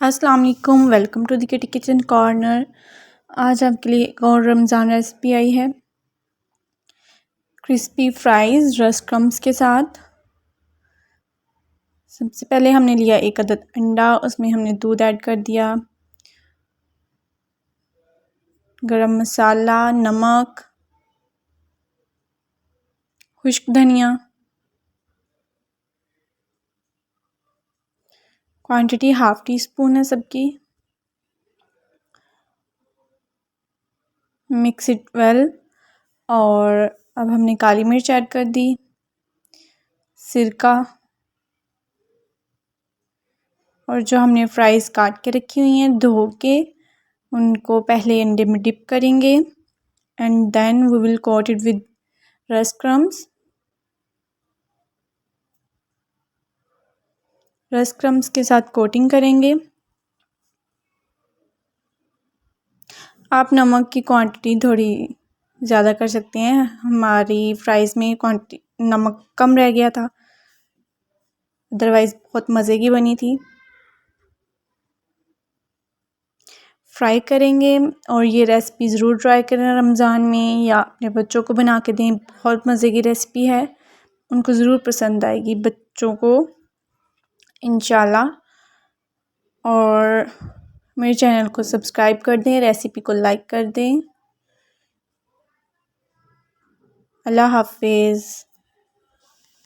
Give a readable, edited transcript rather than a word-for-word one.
अस्सलाम वालेकुम, welcome to the kitty kitchen corner. आज आपके लिए एक और रमज़ान रेसिपी आई है, क्रिस्पी फ्राइज़ रस्क क्रम्स के साथ। सबसे पहले हमने लिया एक अदद अंडा, उसमें हमने दूध ऐड कर दिया, गरम मसाला, नमक, खुश्क धनिया। क्वांटिटी हाफ़ टी स्पून है सबकी। Mix it well. और अब हमने काली मिर्च ऐड कर दी, सिरका, और जो हमने फ्राइज़ काट के रखी हुई हैं धो के, उनको पहले अंडे में डिप करेंगे and then we will coat it with rusk crumbs. Rusk crumbs के साथ कोटिंग करेंगे। आप नमक की क्वांटिटी थोड़ी ज़्यादा कर सकते हैं, हमारी फ्राइज़ में क्वांटिटी नमक कम रह गया था, अदरवाइज़ बहुत मज़े की बनी थी। फ्राई करेंगे और ये रेसिपी ज़रूर ट्राई करें रमज़ान में, या अपने बच्चों को बना के दें। बहुत मज़े की रेसिपी है, उनको ज़रूर पसंद आएगी बच्चों को इंशाल्लाह। और मेरे चैनल को सब्सक्राइब कर दें, रेसिपी को लाइक कर दें। अल्लाह हाफ़िज़।